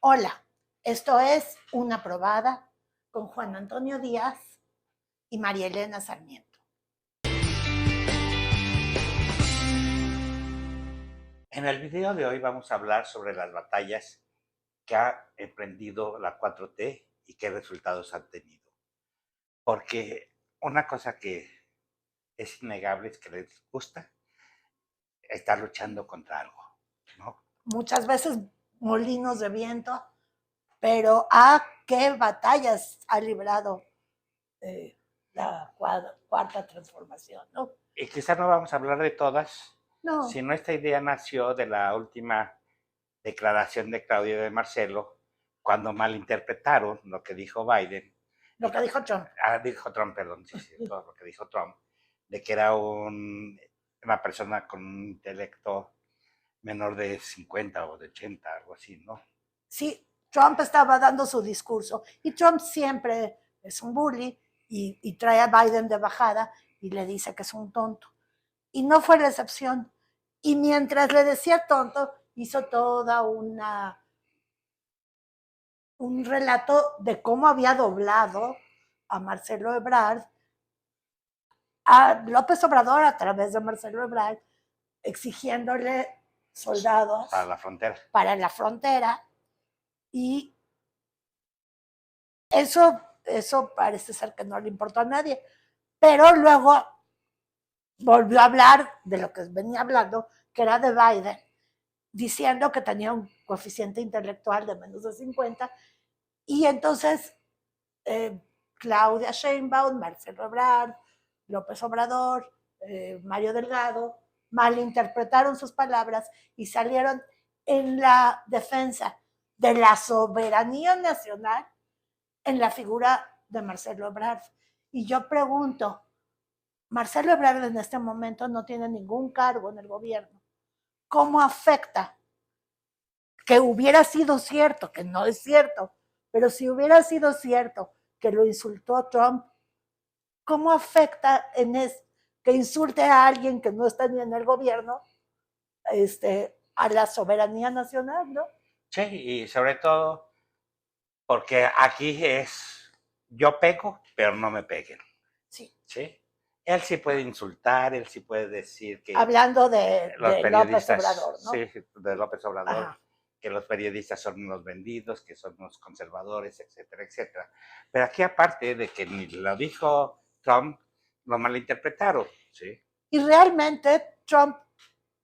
Hola, esto es Una Probada con Juan Antonio Díaz y María Elena Sarmiento. En el video de hoy vamos a hablar sobre las batallas que ha emprendido la 4T y qué resultados han tenido. Porque una cosa que es innegable es que les gusta estar luchando contra algo, ¿no? Muchas veces molinos de viento, pero ¿a qué batallas ha librado la cuarta transformación? ¿No? Y quizás no vamos a hablar de todas, No, sino esta idea nació de la última declaración de Claudia de Marcelo, cuando malinterpretaron lo que dijo Biden. lo que dijo Trump. Dijo Trump, perdón, sí, todo lo que dijo Trump, de que era una persona con un intelecto menor de 50 o de 80, algo así, ¿no? Sí, Trump estaba dando su discurso y Trump siempre es un bully y trae a Biden de bajada y le dice que es un tonto. Y no fue la excepción. Y mientras le decía tonto, hizo toda un relato de cómo había doblado a Marcelo Ebrard, a López Obrador a través de Marcelo Ebrard, exigiéndole soldados Para la frontera. para la frontera. Y eso parece ser que no le importó a nadie. Pero luego volvió a hablar de lo que venía hablando, que era de Biden, diciendo que tenía un coeficiente intelectual de menos de 50, y entonces Claudia Sheinbaum, Marcelo Ebrard, López Obrador, Mario Delgado, malinterpretaron sus palabras y salieron en la defensa de la soberanía nacional en la figura de Marcelo Ebrard. Y yo pregunto, Marcelo Ebrard en este momento no tiene ningún cargo en el gobierno. ¿Cómo afecta? Que hubiera sido cierto, que no es cierto, pero si hubiera sido cierto que lo insultó Trump, ¿cómo afecta que insulte a alguien que no está ni en el gobierno a la soberanía nacional, ¿no? Sí, y sobre todo porque aquí es, yo pego, pero no me peguen. Sí. ¿Sí? Él sí puede insultar, él sí puede decir que Hablando los de López periodistas, Obrador, ¿no? sí, de López Obrador, Ajá. que los periodistas son unos vendidos, que son unos conservadores, etcétera, etcétera. Pero aquí aparte de que ni lo dijo Trump, lo malinterpretaron, ¿sí? Y realmente Trump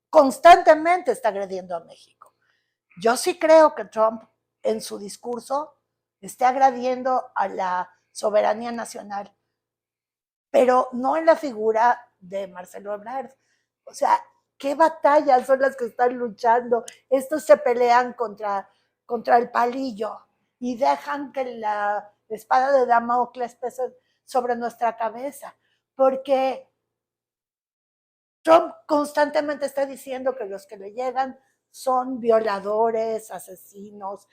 constantemente está agrediendo a México. Yo sí creo que Trump en su discurso esté agrediendo a la soberanía nacional, pero no en la figura de Marcelo Ebrard. O sea, ¿qué batallas son las que están luchando? Estos se pelean contra el palillo y dejan que la espada de Damocles pese sobre nuestra cabeza, porque Trump constantemente está diciendo que los que le llegan son violadores, asesinos,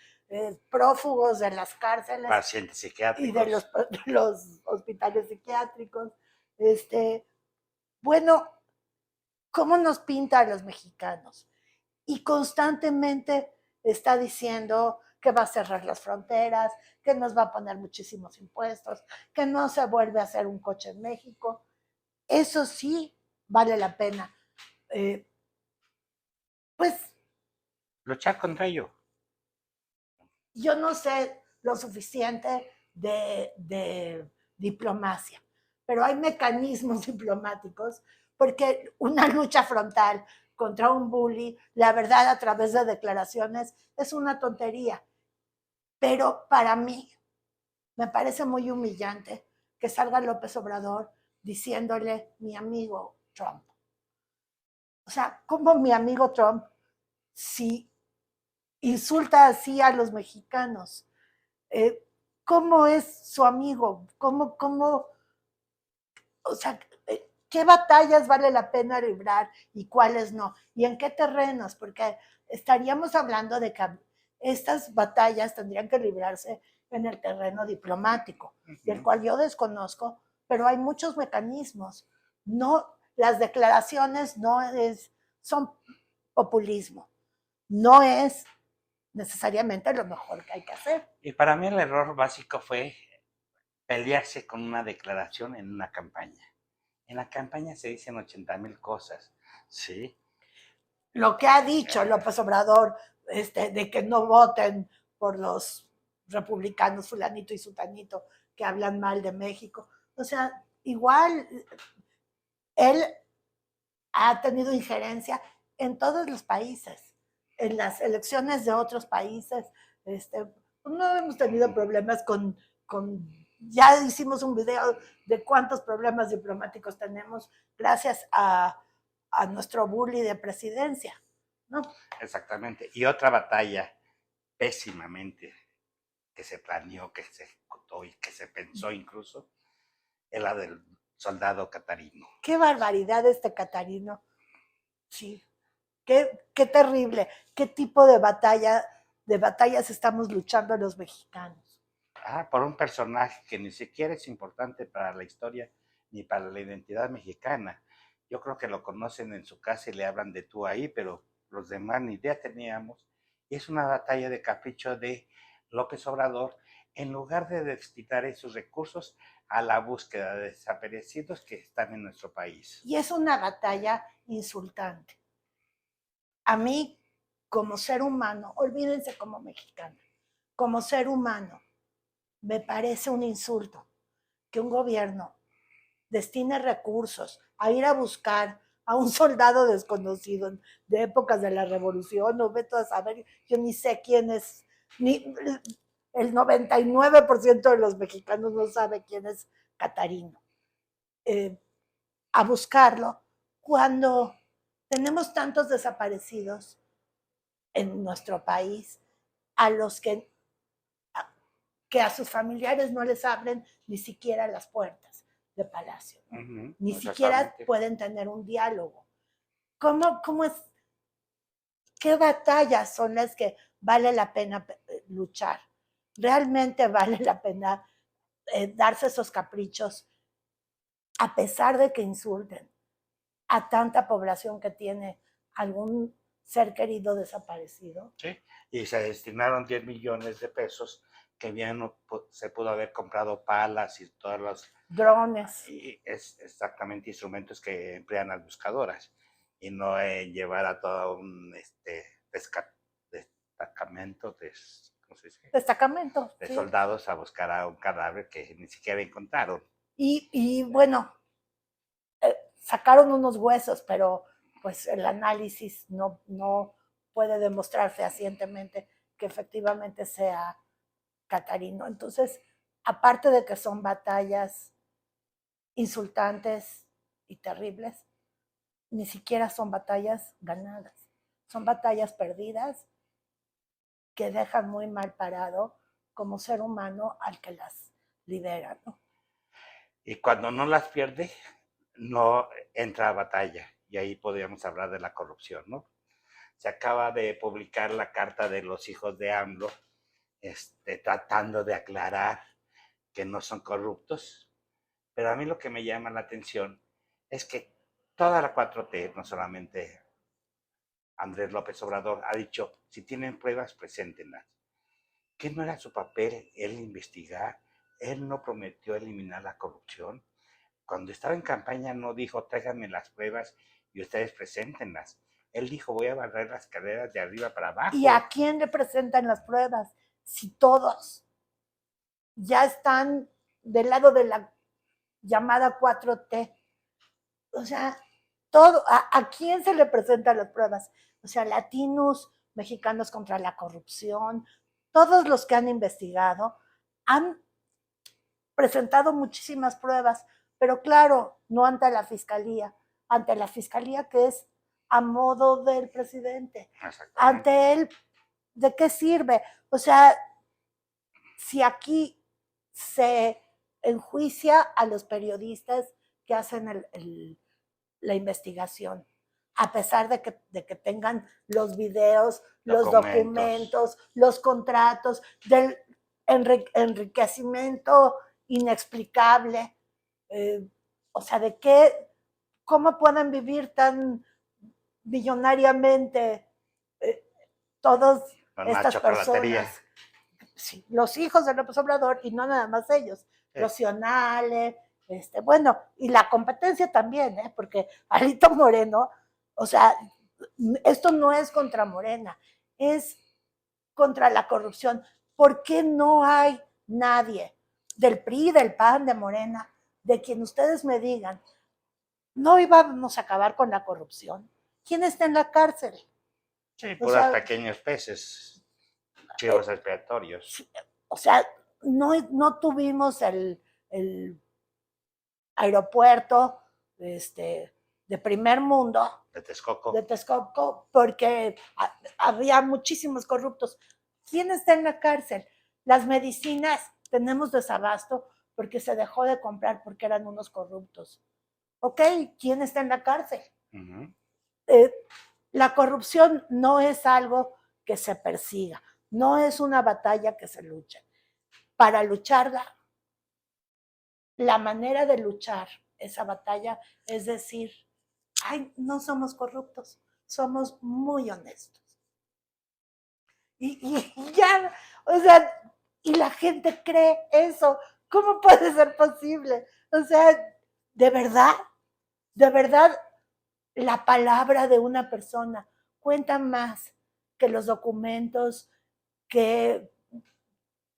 prófugos de las cárceles Pacientes y psiquiátricos. de los hospitales psiquiátricos. Bueno, ¿cómo nos pinta a los mexicanos? Y constantemente está diciendo que va a cerrar las fronteras, que nos va a poner muchísimos impuestos, que no se vuelve a hacer un coche en México. Eso sí vale la pena. Eh, pues Luchar contra ello. yo no sé lo suficiente de diplomacia, pero hay mecanismos diplomáticos, porque una lucha frontal contra un bully, la verdad, a través de declaraciones, es una tontería. Pero para mí me parece muy humillante que salga López Obrador diciéndole mi amigo Trump. O sea, ¿cómo mi amigo Trump si insulta así a los mexicanos? Eh, ¿Cómo es su amigo? O sea, qué batallas vale la pena librar y cuáles no? ¿Y en qué terrenos? Porque estaríamos hablando de que estas batallas tendrían que librarse en el terreno diplomático, del cual yo desconozco, pero hay muchos mecanismos. No, las declaraciones son populismo, no es necesariamente lo mejor que hay que hacer. Y para mí el error básico fue pelearse con una declaración en una campaña. En la campaña se dicen 80,000 cosas, ¿sí? Lo que ha dicho López Obrador, de que no voten por los republicanos fulanito y sutanito que hablan mal de México. O sea, igual él ha tenido injerencia en todos los países, en las elecciones de otros países. No hemos tenido problemas ya hicimos un video de cuántos problemas diplomáticos tenemos gracias a nuestro bully de presidencia, ¿no? Exactamente. Y otra batalla pésimamente que se planeó, que se ejecutó y que se pensó incluso, es la del soldado catarino. Qué barbaridad Catarino. Sí, qué terrible. Qué tipo de batallas estamos luchando los mexicanos. Por un personaje que ni siquiera es importante para la historia ni para la identidad mexicana. Yo creo que lo conocen en su casa y le hablan de tú ahí, pero los demás ni idea teníamos. Y es una batalla de capricho de López Obrador, en lugar de destinar esos recursos a la búsqueda de desaparecidos que están en nuestro país. Y es una batalla insultante. A mí, como ser humano, olvídense como mexicana, como ser humano, me parece un insulto que un gobierno destine recursos a ir a buscar a un soldado desconocido de épocas de la revolución, no veto a saber, yo ni sé quién es, ni el 99% de los mexicanos no sabe quién es Catarino, a buscarlo cuando tenemos tantos desaparecidos en nuestro país a los que a sus familiares no les abren ni siquiera las puertas de Palacio, ¿no? Ni siquiera pueden tener un diálogo. ¿Cómo es? ¿Qué batallas son las que vale la pena luchar? ¿Realmente vale la pena darse esos caprichos a pesar de que insulten a tanta población que tiene algún ser querido desaparecido? Sí, y se destinaron 10 millones de pesos que bien se pudo haber comprado palas y todos los drones. Y es exactamente instrumentos que emplean las buscadoras y no en llevar a todo un destacamento ¿cómo se dice? Destacamento. De Sí. soldados a buscar a un cadáver que ni siquiera encontraron. Y bueno, sacaron unos huesos, pero pues el análisis no puede demostrar fehacientemente que efectivamente sea Catarino. Entonces, aparte de que son batallas insultantes y terribles, ni siquiera son batallas ganadas. Son batallas perdidas que dejan muy mal parado como ser humano al que las lidera, ¿no? Y cuando no las pierde, no entra a batalla. Y ahí podríamos hablar de la corrupción, ¿no? Se acaba de publicar la carta de los hijos de AMLO, tratando de aclarar que no son corruptos. Pero a mí lo que me llama la atención es que toda la 4T, no solamente Andrés López Obrador, ha dicho, si tienen pruebas, preséntenlas. ¿Qué no era su papel él investigar? Él no prometió eliminar la corrupción. Cuando estaba en campaña no dijo, tráiganme las pruebas y ustedes preséntenlas. Él dijo, voy a barrer las carreras de arriba para abajo. ¿Y a quién le presentan las pruebas? Si todos ya están del lado de la llamada 4T. O sea, ¿a quién se le presentan las pruebas? O sea, latinos, mexicanos contra la corrupción, todos los que han investigado han presentado muchísimas pruebas, pero claro, no ante la fiscalía que es a modo del presidente. Ante él, ¿de qué sirve? O sea, si aquí se enjuicia a los periodistas que hacen la investigación, a pesar de que tengan los videos, los documentos, los contratos, del enriquecimiento inexplicable, o sea, cómo pueden vivir tan billonariamente todos Don estas Nacho Calatería. personas, sí, los hijos de López Obrador, y no nada más ellos, Sí. Rocionale, bueno, y la competencia también, porque Alito Moreno, o sea, esto no es contra Morena, es contra la corrupción. ¿Por qué no hay nadie del PRI, del PAN, de Morena, de quien ustedes me digan, no íbamos a acabar con la corrupción? ¿Quién está en la cárcel? Sí, O puras sea, pequeños peces, chivos expiatorios. o sea, no tuvimos el aeropuerto de primer mundo De Texcoco. de Texcoco porque había muchísimos corruptos. ¿Quién está en la cárcel? Las medicinas tenemos desabasto porque se dejó de comprar porque eran unos corruptos. ¿Ok? ¿Quién está en la cárcel? La corrupción no es algo que se persiga, no es una batalla que se luche. Para lucharla, la manera de luchar esa batalla es decir, ay, no somos corruptos, somos muy honestos. Y ya, o sea, y la gente cree eso. ¿Cómo puede ser posible? O sea, de verdad, la palabra de una persona cuenta más que los documentos, que,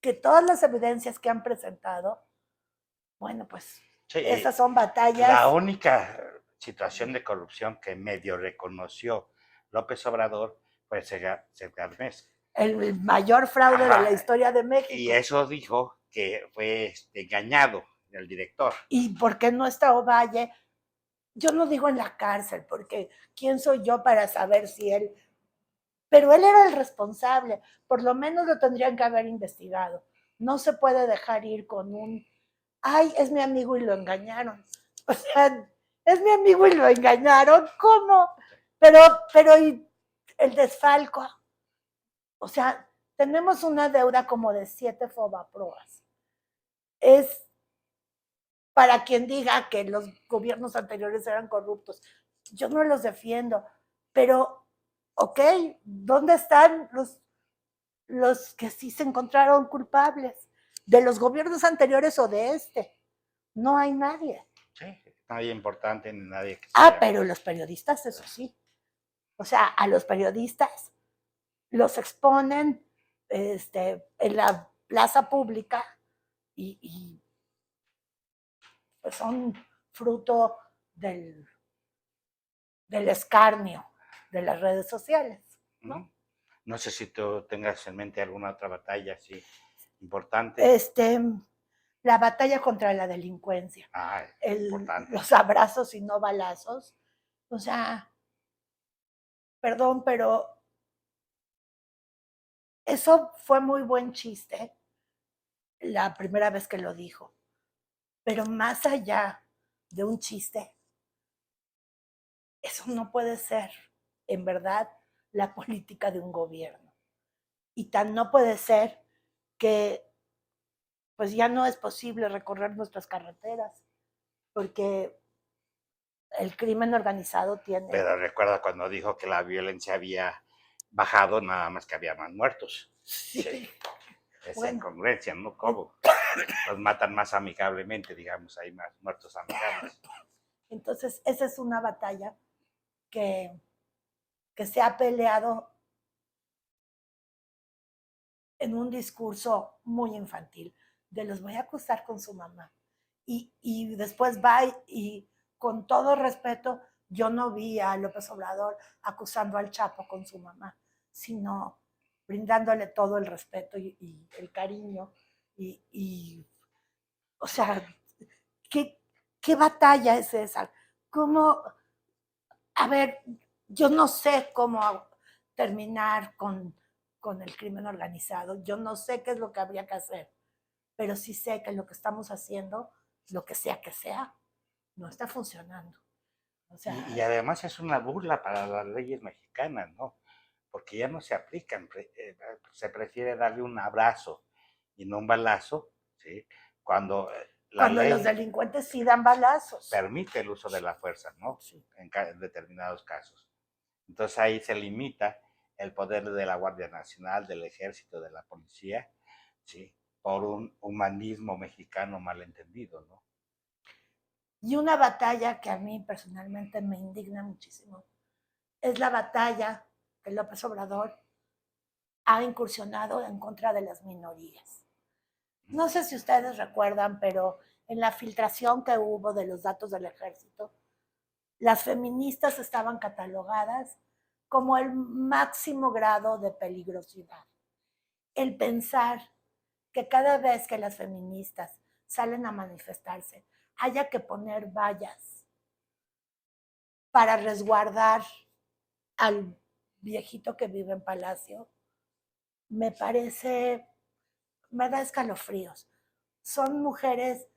que todas las evidencias que han presentado. Bueno, pues Sí, esas son batallas. la única situación de corrupción que medio reconoció López Obrador fue Segarmex. El mayor fraude de la historia de México. Y eso dijo que fue engañado el director. ¿Y por qué no está Ovalle? Yo no digo en la cárcel, porque ¿quién soy yo para saber si él? Pero él era el responsable, por lo menos lo tendrían que haber investigado. No se puede dejar ir con un, ay, es mi amigo y lo engañaron. O sea, es mi amigo y lo engañaron, ¿cómo? Pero ¿y el desfalco? O sea, tenemos una deuda como de 7 fobaproas. Es para quien diga que los gobiernos anteriores eran corruptos. Yo no los defiendo, pero, ok, ¿dónde están los que sí se encontraron culpables? ¿De los gobiernos anteriores o de este? No hay nadie. Sí, nadie importante ni nadie que Pero los periodistas, eso sí. O sea, a los periodistas los exponen en la plaza pública y pues son fruto del escarnio de las redes sociales, ¿no? No sé si tú tengas en mente alguna otra batalla así importante. La batalla contra la delincuencia. Los abrazos y no balazos. O sea, perdón, pero eso fue muy buen chiste la primera vez que lo dijo. Pero más allá de un chiste, eso no puede ser, en verdad, la política de un gobierno. Y tan no puede ser que pues ya no es posible recorrer nuestras carreteras, porque el crimen organizado tiene... Pero recuerda cuando dijo que la violencia había bajado, nada más que había más muertos. Sí. Esa incongruencia, ¿no? ¿Cómo? Los matan más amigablemente, digamos, hay más muertos amigables. Entonces, esa es una batalla que se ha peleado en un discurso muy infantil, de los voy a acusar con su mamá. Y después va y con todo respeto, yo no vi a López Obrador acusando al Chapo con su mamá, sino brindándole todo el respeto y el cariño. O sea, ¿qué batalla es esa? ¿Cómo? A ver, yo no sé cómo terminar con el crimen organizado. Yo no sé qué es lo que habría que hacer, pero sí sé que lo que estamos haciendo, lo que sea, no está funcionando. O sea, y además es una burla para las leyes mexicanas, ¿no? Porque ya no se aplican, se prefiere darle un abrazo y no un balazo, ¿sí? Cuando cuando los delincuentes sí dan balazos. Permite el uso de la fuerza, ¿no? Sí. En determinados casos. Entonces ahí se limita el poder de la Guardia Nacional, del Ejército, de la Policía, ¿sí? Por un humanismo mexicano malentendido, ¿no? Y una batalla que a mí personalmente me indigna muchísimo es la batalla que López Obrador ha incursionado en contra de las minorías. No sé si ustedes recuerdan, pero en la filtración que hubo de los datos del ejército, las feministas estaban catalogadas como el máximo grado de peligrosidad. El pensar que cada vez que las feministas salen a manifestarse haya que poner vallas para resguardar al viejito que vive en Palacio, me parece, me da escalofríos. Son mujeres,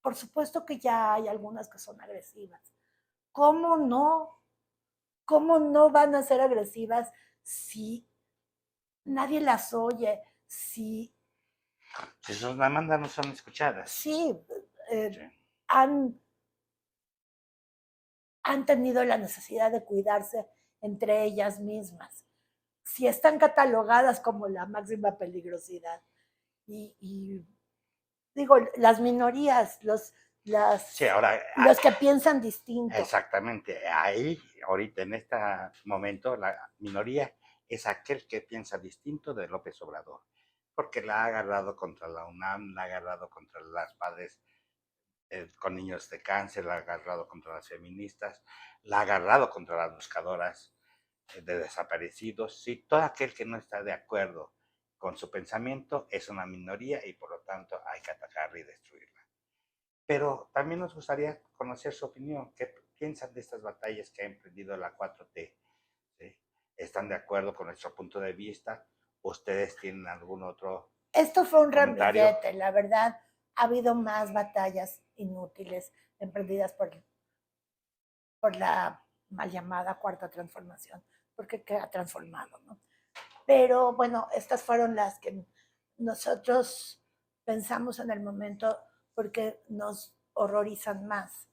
por supuesto que ya hay algunas que son agresivas. ¿Cómo no? ¿Cómo no van a ser agresivas si nadie las oye? Si Si sus demandas no son escuchadas. sí, Sí. han, han tenido la necesidad de cuidarse entre ellas mismas. Si están catalogadas como la máxima peligrosidad y digo, las minorías, Sí, ahora, los que piensan distinto. exactamente, ahí, ahorita en este momento, la minoría es aquel que piensa distinto de López Obrador, porque la ha agarrado contra la UNAM, la ha agarrado contra las padres con niños de cáncer, la ha agarrado contra las feministas, la ha agarrado contra las buscadoras de desaparecidos. Sí, todo aquel que no está de acuerdo con su pensamiento es una minoría y por lo tanto hay que atacarla y destruirla. Pero también nos gustaría conocer su opinión. ¿Qué piensan de estas batallas que ha emprendido la 4T? ¿Sí? ¿Están de acuerdo con nuestro punto de vista? ¿Ustedes tienen algún otro Esto fue un comentario? ramillete, la verdad. Ha habido más batallas inútiles emprendidas por la mal llamada cuarta transformación, porque ha transformado, ¿no? Pero bueno, estas fueron las que nosotros pensamos en el momento porque nos horrorizan más.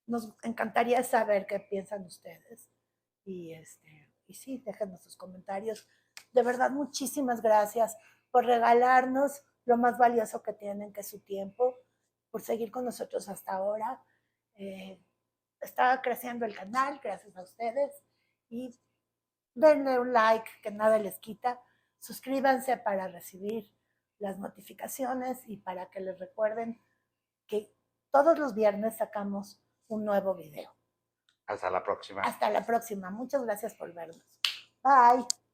Nos encantaría saber qué piensan ustedes. Y sí, déjenos sus comentarios. De verdad, muchísimas gracias por regalarnos lo más valioso que tienen, que es su tiempo, por seguir con nosotros hasta ahora. Eh, Está creciendo el canal, gracias a ustedes. Y denle un like, que nada les quita. Suscríbanse para recibir las notificaciones y para que les recuerden que todos los viernes sacamos un nuevo video. Hasta la próxima. Hasta la próxima. Muchas gracias por vernos. Bye.